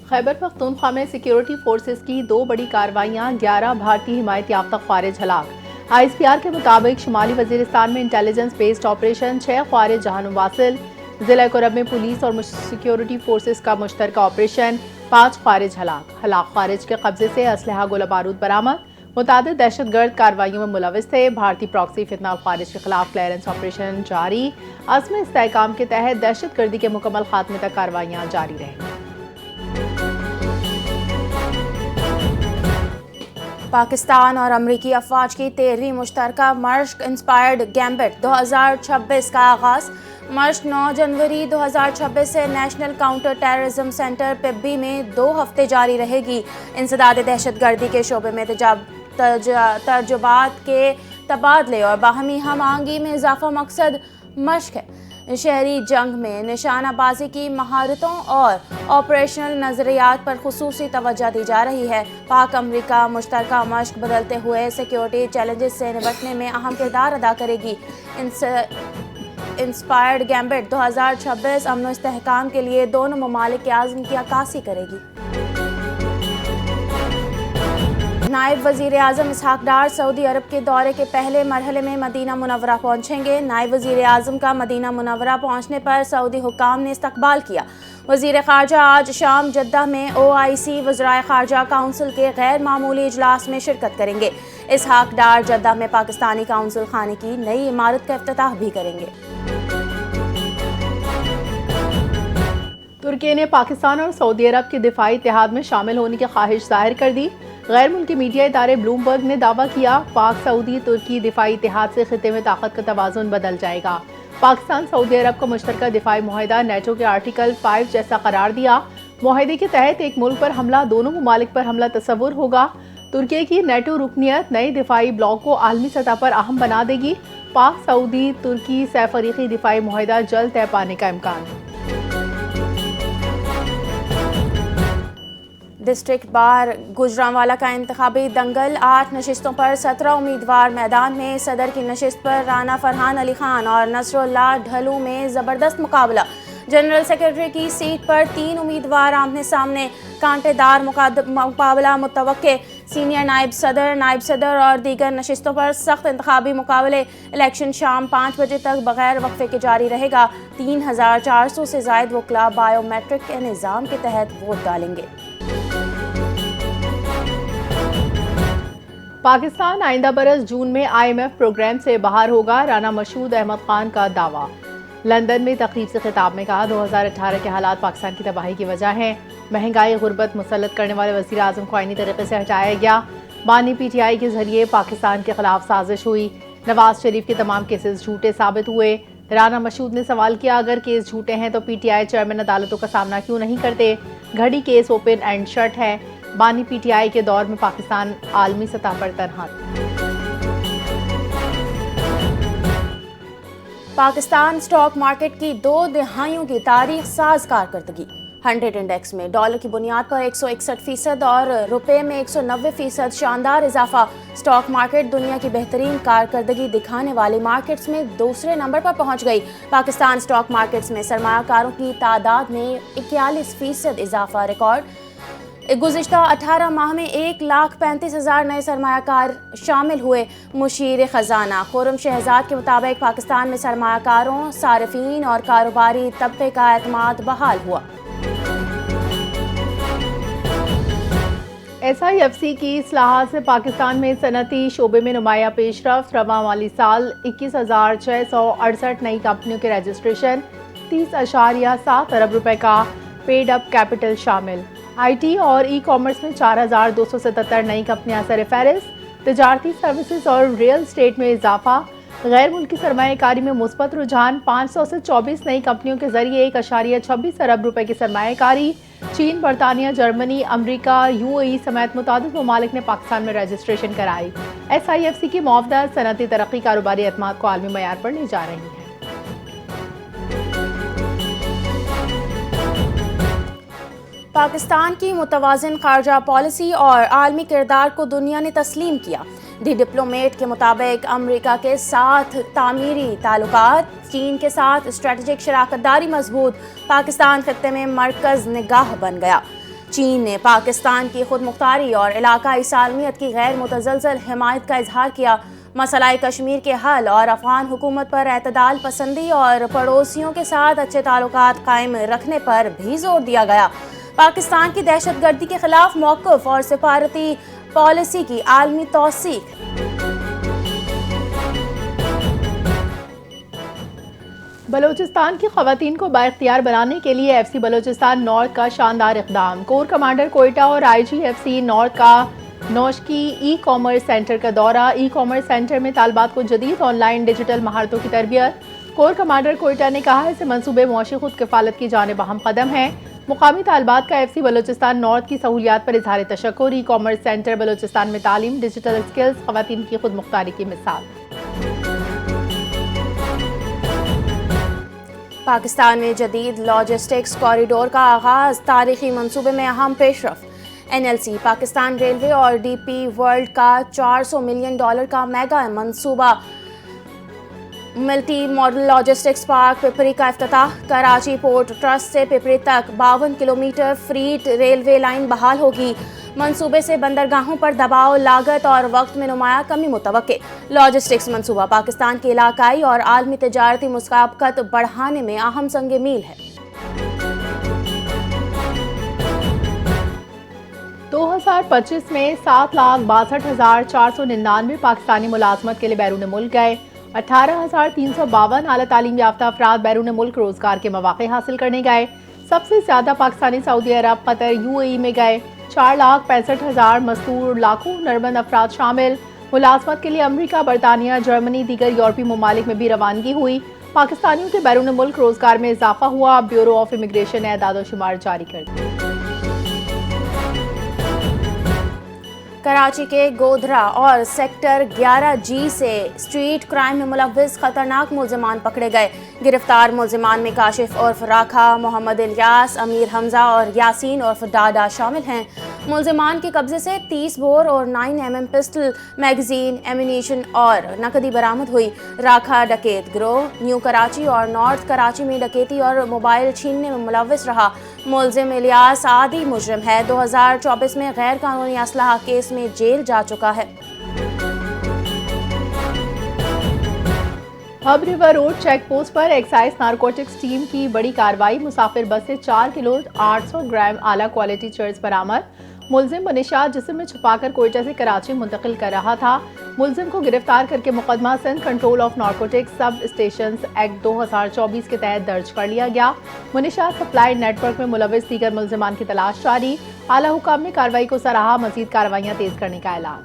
خیبر پختونخوا میں security forces کی 2 بڑی کارروائیاں، 11 بھارتی حمایت یافتہ خوارج ہلاک۔ ISPR کے مطابق شمالی وزیرستان میں انٹیلیجنس بیسڈ آپریشن، 6 خوارج جہنم واصل۔ ضلع کرب میں پولیس اور سیکیورٹی فورسز کا مشترکہ آپریشن، 5 خوارج ہلاک خوارج کے قبضے سے اسلحہ گولہ بارود برآمد۔ متعدد دہشت گرد کارروائیوں میں ملوث تھے۔ بھارتی پراکسی فتنہ الخوارج کے خلاف کلیئرنس آپریشن جاری۔ عزم استحکام کے تحت دہشت گردی کے مکمل خاتمے تک کارروائیاں جاری رہیں گی۔ پاکستان اور امریکی افواج کی 13ویں مشترکہ مشق انسپائرڈ گیمبٹ 2026 کا آغاز۔ مشق 9 جنوری 2026 سے national counter terrorism centre Pabbi میں 2 ہفتے جاری رہے گی۔ انسداد دہشت گردی کے شعبے میں تجربات کے تبادلے اور باہمی ہم آہنگی میں اضافہ مقصد مشق ہے۔ شہری جنگ میں نشانہ بازی کی مہارتوں اور آپریشنل نظریات پر خصوصی توجہ دی جا رہی ہے۔ پاک امریکہ مشترکہ مشق بدلتے ہوئے سیکیورٹی چیلنجز سے نمٹنے میں اہم کردار ادا کرے گی۔ انسپائرڈ گیمبٹ 2026 امن و استحکام کے لیے دونوں ممالک کے عزم کی عکاسی کرے گی۔ نائب وزیر اعظم اسحاق ڈار سعودی عرب کے دورے کے پہلے مرحلے میں مدینہ منورہ پہنچیں گے۔ نائب وزیر اعظم کا مدینہ منورہ پہنچنے پر سعودی حکام نے استقبال کیا۔ وزیر خارجہ آج شام جدہ میں OIC وزرائے خارجہ کونسل کے غیر معمولی اجلاس میں شرکت کریں گے۔ اسحاق ڈار جدہ میں پاکستانی قونصل خانے کی نئی عمارت کا افتتاح بھی کریں گے۔ ترکی نے پاکستان اور سعودی عرب کے دفاعی اتحاد میں شامل ہونے کی خواہش ظاہر کر دی۔ غیر ملکی میڈیا ادارے بلومبرگ نے دعویٰ کیا، پاک سعودی ترکی دفاعی اتحاد سے خطے میں طاقت کا توازن بدل جائے گا۔ پاکستان سعودی عرب کو مشترکہ دفاعی معاہدہ نیٹو کے آرٹیکل 5 جیسا قرار دیا۔ معاہدے کے تحت ایک ملک پر حملہ دونوں ممالک پر حملہ تصور ہوگا۔ ترکی کی نیٹو رکنیت نئے دفاعی بلاک کو عالمی سطح پر اہم بنا دے گی۔ پاک سعودی ترکی سہ فریقی دفاعی معاہدہ جلد طے پانے کا امکان۔ ڈسٹرکٹ بار گوجرانوالا کا انتخابی دنگل، 8 نشستوں پر 17 امیدوار میدان میں۔ صدر کی نشست پر رانا فرحان علی خان اور نصر اللہ ڈھلو میں زبردست مقابلہ۔ جنرل سیکرٹری کی سیٹ پر 3 امیدوار آمنے سامنے، کانٹے دار مقابلہ متوقع۔ سینئر نائب صدر اور دیگر نشستوں پر سخت انتخابی مقابلے۔ الیکشن شام 5 بجے تک بغیر وقفے کے جاری رہے گا۔ 3400 سے زائد وکلاء بائیو میٹرک کے نظام کے تحت ووٹ ڈالیں گے۔ پاکستان آئندہ برس جون میں IMF پروگرام سے باہر ہوگا، رانا مشہود احمد خان کا دعویٰ۔ لندن میں تقریب سے خطاب میں کہا، 2018 کے حالات پاکستان کی تباہی کی وجہ ہیں۔ مہنگائی، غربت مسلط کرنے والے وزیر اعظم کو آئینی طریقے سے ہٹایا گیا۔ بانی PTI کے ذریعے پاکستان کے خلاف سازش ہوئی۔ نواز شریف کے تمام کیسز جھوٹے ثابت ہوئے۔ رانا مشہود نے سوال کیا، اگر کیس جھوٹے ہیں تو PTI چیئرمین عدالتوں کا سامنا کیوں نہیں کرتے؟ گھڑی کیس اوپن اینڈ شٹ ہے۔ بانی PTI کے دور میں پاکستان عالمی سطح پر تنہا تھا۔ پاکستان سٹاک مارکیٹ کی 2 دہائیوں کی تاریخ ساز کارکردگی۔ 100 انڈیکس میں ڈالر کی بنیاد پر 161% اور روپے میں 190% شاندار اضافہ۔ سٹاک مارکیٹ دنیا کی بہترین کارکردگی دکھانے والی مارکیٹس میں دوسرے نمبر پر پہنچ گئی۔ پاکستان سٹاک مارکیٹس میں سرمایہ کاروں کی تعداد میں 41% اضافہ ریکارڈ۔ گزشتہ 18 ماہ میں 1,35,000 نئے سرمایہ کار شامل ہوئے۔ مشیر خزانہ خرم شہزاد کے مطابق پاکستان میں سرمایہ کاروں، صارفین اور کاروباری طبقے کا اعتماد بحال ہوا۔ SIFC کی اصلاحات سے پاکستان میں صنعتی شعبے میں نمایاں پیش رفت۔ رواں مالی سال 21,668 نئی کمپنیوں کے رجسٹریشن، 30.7 ارب روپے کا پیڈ اپ کیپٹل شامل۔ IT اور ای کامرس میں 4,277 نئی کمپنیاں سر فہرست۔ تجارتی سروسز اور ریئل اسٹیٹ میں اضافہ۔ غیر ملکی سرمایہ کاری میں مثبت رجحان، 500 سے 24 نئی کمپنیوں کے ذریعے 1.26 ارب روپے کی سرمایہ کاری۔ چین، برطانیہ، جرمنی، امریکہ، UAE سمیت متعدد ممالک نے پاکستان میں رجسٹریشن کرائی۔ SIFC کی معاوضات صنعتی ترقی کاروباری اعتماد کو عالمی معیار پر لے جا رہی ہیں۔ پاکستان کی متوازن خارجہ پالیسی اور عالمی کردار کو دنیا نے تسلیم کیا۔ دی ڈپلومیٹ کے مطابق امریکہ کے ساتھ تعمیری تعلقات، چین کے ساتھ اسٹریٹجک شراکت داری مضبوط، پاکستان خطے میں مرکز نگاہ بن گیا۔ چین نے پاکستان کی خود مختاری اور علاقائی سالمیت کی غیر متزلزل حمایت کا اظہار کیا۔ مسئلہ کشمیر کے حل اور افغان حکومت پر اعتدال پسندی اور پڑوسیوں کے ساتھ اچھے تعلقات قائم رکھنے پر بھی زور دیا گیا۔ پاکستان کی دہشت گردی کے خلاف موقف اور سفارتی پالیسی کی عالمی توثیق۔ بلوچستان کی خواتین کو بااختیار بنانے کے لیے ایف سی بلوچستان نارتھ کا شاندار اقدام۔ کور کمانڈر کوئٹہ اور آئی جی ایف سی نارتھ کا نوشکی ای کامرس سینٹر کا دورہ۔ ای کامرس سینٹر میں طالبات کو جدید آن لائن ڈیجیٹل مہارتوں کی تربیت۔ کور کمانڈر کوئٹہ نے کہا اس منصوبے معاشی خود کفالت کی جانب اہم قدم ہے۔ مقامی طالبات کا ایف سی بلوچستان نارتھ کی سہولیات پر اظہار تشکر۔ ای کامرس سینٹر بلوچستان میں تعلیم، ڈیجیٹل اسکلز، خواتین کی خود مختاری کی مثال۔ پاکستان میں جدید لاجسٹکس کوریڈور کا آغاز، تاریخی منصوبے میں اہم پیش رفت۔ N L C, Pakistan railway اور ڈی پی ورلڈ کا $400 ملین کا میگا منصوبہ multi model logistics park Pipri کا افتتاح۔ کراچی پورٹ ٹرسٹ سے پپری تک 52 کلومیٹر فریٹ ریلوے لائن بحال ہوگی۔ منصوبے سے بندرگاہوں پر دباؤ، لاگت اور وقت میں نمایاں کمی متوقع۔ لاجسٹکس منصوبہ پاکستان کی علاقائی اور عالمی تجارتی مسابقت بڑھانے میں اہم سنگ میل ہے۔ 2025 میں 7,62,499 پاکستانی ملازمت کے لیے بیرون ملک گئے۔ 18,352 اعلیٰ تعلیم یافتہ افراد بیرون ملک روزگار کے مواقع حاصل کرنے گئے۔ سب سے زیادہ پاکستانی سعودی عرب، قطر، یو اے ای میں گئے۔ 4,65,000 مستور، لاکھوں ہنرمند افراد شامل۔ ملازمت کے لیے امریکہ، برطانیہ، جرمنی، دیگر یورپی ممالک میں بھی روانگی ہوئی۔ پاکستانیوں کے بیرون ملک روزگار میں اضافہ ہوا۔ بیورو آف امیگریشن نے اعداد و شمار جاری کر دیا۔ کراچی کے گودھرا اور سیکٹر 11G سے اسٹریٹ کرائم میں ملوث خطرناک ملزمان پکڑے گئے۔ گرفتار ملزمان میں کاشف عرف راکھا، محمد الیاس، امیر حمزہ اور یاسین عرف ڈاڈا شامل ہیں۔ ملزمان کے قبضے سے 30 بور اور 9mm پسٹل، میگزین، ایمونیشن اور نقدی برآمد ہوئی۔ راکھا ڈکیت گروہ نیو کراچی اور نارتھ کراچی میں ڈکیتی اور موبائل چھیننے میں ملوث رہا۔ ملزم الیاس عادی مجرم ہے، 2024 میں غیر قانونی اسلحہ کیس میں جیل جا چکا ہے۔ Hub river road check post پر ایکسائز نارکوٹکس ٹیم کی بڑی کارروائی۔ مسافر بس سے 4 کلو 800 گرام اعلیٰ کوالٹی چرس برآمد۔ ملزم منشیات جسم میں چھپا کر کوئٹہ سے کراچی منتقل کر رہا تھا۔ ملزم کو گرفتار کر کے مقدمہ Sindh control of narcotics sub stations act 2024 کے تحت درج کر لیا گیا۔ منشیات سپلائی نیٹ ورک میں ملوث دیگر ملزمان کی تلاش جاری۔ اعلیٰ حکام نے کارروائی کو سراہا، مزید کارروائیاں تیز کرنے کا اعلان۔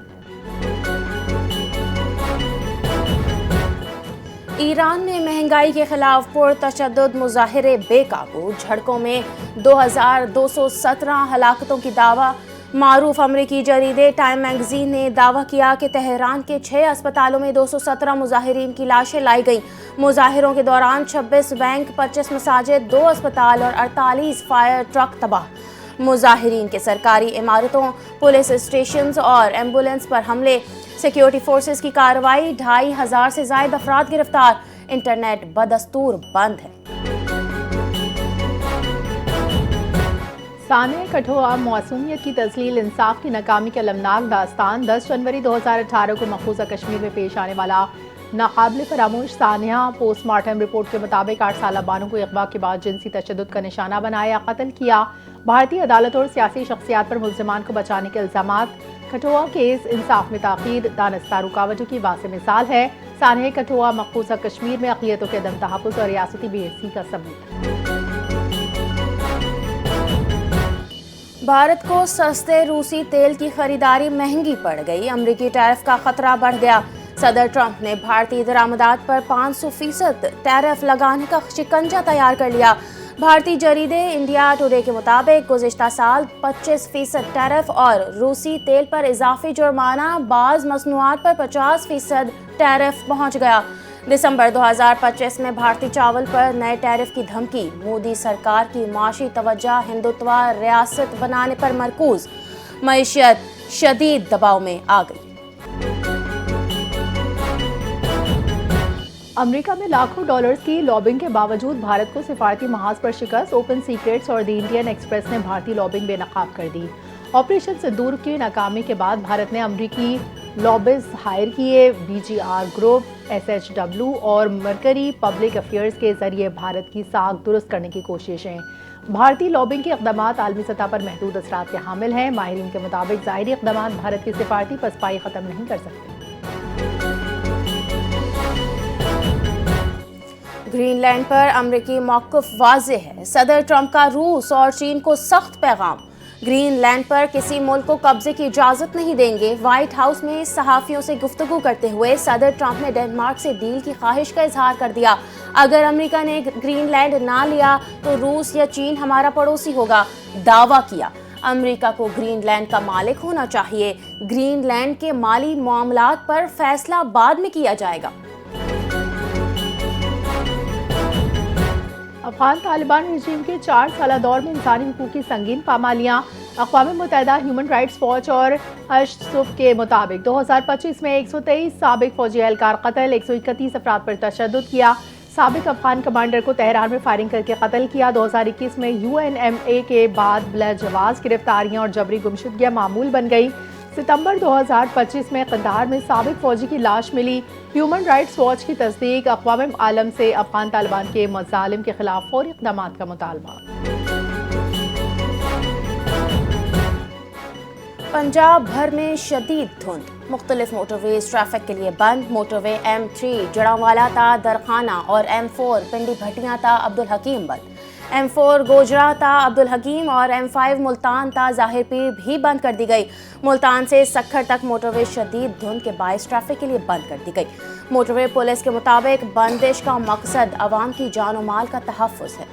ایران میں مہنگائی کے خلاف پرتشدد مظاہرے بے قابو، جھڑپوں میں 2217 ہلاکتوں کی دعویٰ۔ معروف امریکی جریدے ٹائم میگزین نے دعویٰ کیا کہ تہران کے 6 اسپتالوں میں 217 مظاہرین کی لاشیں لائی گئیں۔ مظاہروں کے دوران 26 بینک، 25 مساجد، 2 اسپتال اور 48 فائر ٹرک تباہ۔ مظاہرین کے سرکاری عمارتوں، پولیس اسٹیشنز اور ایمبولینس پر حملے۔ سیکیورٹی فورسز کی کارروائی، 2500 سے زائد افراد گرفتار۔ انٹرنیٹ بدستور بند ہے۔ سانحہ کٹھوعہ معصومیت کی تذلیل، انصاف کی ناکامی کی المناک داستان۔ 10 جنوری 2018 کو مقبوضہ کشمیر میں پیش آنے والا ناقابل فراموش سانحہ پوسٹ مارٹم رپورٹ کے مطابق 8 سالہ بانو کو اغوا کے بعد جنسی تشدد کا نشانہ بنایا، قتل کیا۔ بھارتی عدالت اور سیاسی شخصیات پر ملزمان کو بچانے کے الزامات۔ کٹھوعہ کیس انصاف میں تاخیر دانستہ رکاوٹوں کی واضح مثال ہے۔ سانحہ کٹھوعہ مقبوضہ کشمیر میں اقلیتوں کے عدم تحفظ اور ریاستی بے حسی کا ثبوت۔ بھارت کو سستے روسی تیل کی خریداری مہنگی پڑ گئی، امریکی ٹیرف کا خطرہ بڑھ گیا۔ صدر ٹرمپ نے بھارتی درآمدات پر 500% ٹیرف لگانے کا شکنجہ تیار کر لیا۔ بھارتی جریدے انڈیا ٹوڈے کے مطابق گزشتہ سال 25% ٹیرف اور روسی تیل پر اضافی جرمانہ، بعض مصنوعات پر 50% ٹیرف پہنچ گیا۔ دسمبر 2025 میں بھارتی چاول پر نئے ٹیرف کی دھمکی، مودی سرکار کی معاشی توجہ ہندوتوا ریاست بنانے پر مرکوز، معیشت شدید دباؤ میں آ گئی۔ امریکہ میں لاکھوں ڈالرز کی لابنگ کے باوجود بھارت کو سفارتی محاذ پر شکست، اوپن سیکرٹس اور دی انڈین ایکسپریس نے بھارتی لابنگ بے نقاب کر دی۔ آپریشن سندور کی ناکامی کے بعد بھارت نے امریکی لابز ہائر کیے، B G R group, S H W اور مرکری پبلک افیئرز کے ذریعے بھارت کی ساکھ درست کرنے کی کوششیں۔ بھارتی لابنگ کے اقدامات عالمی سطح پر محدود اثرات کے حامل ہیں۔ ماہرین کے مطابق ظاہری اقدامات بھارت کی سفارتی پسپائی ختم نہیں کر سکتے۔ گرین لینڈ پر امریکی موقف واضح ہے، صدر ٹرمپ کا روس اور چین کو سخت پیغام، گرین لینڈ پر کسی ملک کو قبضے کی اجازت نہیں دیں گے۔ وائٹ ہاؤس میں صحافیوں سے گفتگو کرتے ہوئے صدر ٹرمپ نے ڈنمارک سے ڈیل کی خواہش کا اظہار کر دیا۔ اگر امریکہ نے گرین لینڈ نہ لیا تو روس یا چین ہمارا پڑوسی ہوگا، دعویٰ کیا۔ امریکہ کو گرین لینڈ کا مالک ہونا چاہیے، گرین لینڈ کے مالی معاملات پر فیصلہ بعد میں کیا جائے گا۔ افغان طالبان رجیم کے 4 سالہ دور میں انسانی حقوق کی سنگین پامالیاں۔ اقوام متحدہ ہیومن رائٹس واچ اور اشصف کے مطابق 2025 میں 123 سابق فوجی اہلکار قتل، 131 افراد پر تشدد کیا، سابق افغان کمانڈر کو تہران میں فائرنگ کر کے قتل کیا۔ 2021 میں UNMA کے بعد بلا جواز گرفتاریاں اور جبری گمشدگیاں معمول بن گئی۔ ستمبر 2025 میں قندھار میں سابق فوجی کی لاش ملی۔ ہیومن رائٹس واچ کی تصدیق، اقوام عالم سے افغان طالبان کے مظالم کے خلاف فوری اقدامات کا مطالبہ۔ پنجاب بھر میں شدید دھند، مختلف موٹر ویز ٹریفک کے لیے بند۔ موٹر وے M3 جڑانوالا تا درخانہ اور M4 پنڈی بھٹیاں تا عبدالحکیم بند، M4 گوجرا تا عبدالحکیم اور M5 ملتان تا ظاہر پیر بھی بند کر دی گئی۔ ملتان سے سکھر تک موٹر وے شدید دھند کے باعث ٹریفک کے لیے بند کر دی گئی۔ موٹر وے پولیس کے مطابق بندش کا مقصد عوام کی جان و مال کا تحفظ ہے۔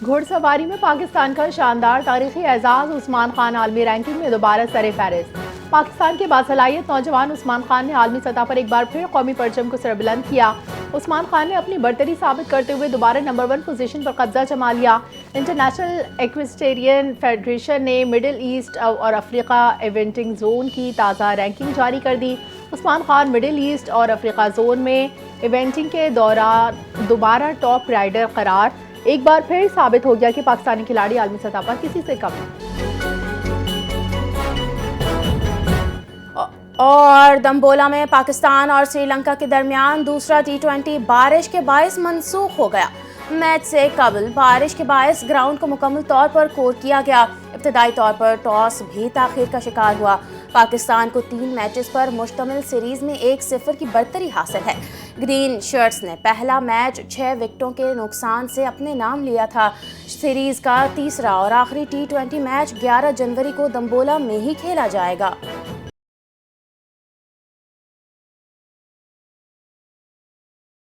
گھڑ سواری میں پاکستان کا شاندار تاریخی اعزاز، عثمان خان عالمی رینکنگ میں دوبارہ سر فہرست۔ پاکستان کے باصلاحیت نوجوان عثمان خان نے عالمی سطح پر ایک بار پھر قومی پرچم کو سربلند کیا۔ عثمان خان نے اپنی برتری ثابت کرتے ہوئے دوبارہ نمبر 1 پوزیشن پر قبضہ جما لیا۔ انٹرنیشنل ایکویسٹیرین فیڈریشن نے مڈل ایسٹ اور افریقہ ایونٹنگ زون کی تازہ رینکنگ جاری کر دی۔ عثمان خان مڈل ایسٹ اور افریقہ زون میں ایونٹنگ کے دوران دوبارہ ٹاپ رائڈر قرار۔ ایک بار پھر ثابت ہو گیا کہ پاکستانی کھلاڑی عالمی سطح پر کسی سے کم نہیں۔ اور دمبولا میں پاکستان اور سری لنکا کے درمیان دوسرا T20 بارش کے باعث منسوخ ہو گیا۔ میچ سے قبل بارش کے باعث گراؤنڈ کو مکمل طور پر کور کیا گیا۔ ابتدائی طور پر ٹاس بھی تاخیر کا شکار ہوا۔ پاکستان کو 3 میچز پر مشتمل سیریز میں 1-0 کی برتری حاصل ہے۔ گرین شرٹس نے پہلا میچ 6 وکٹوں کے نقصان سے اپنے نام لیا تھا۔ سیریز کا تیسرا اور آخری T20 میچ 11 جنوری کو دمبولا میں ہی کھیلا جائے گا۔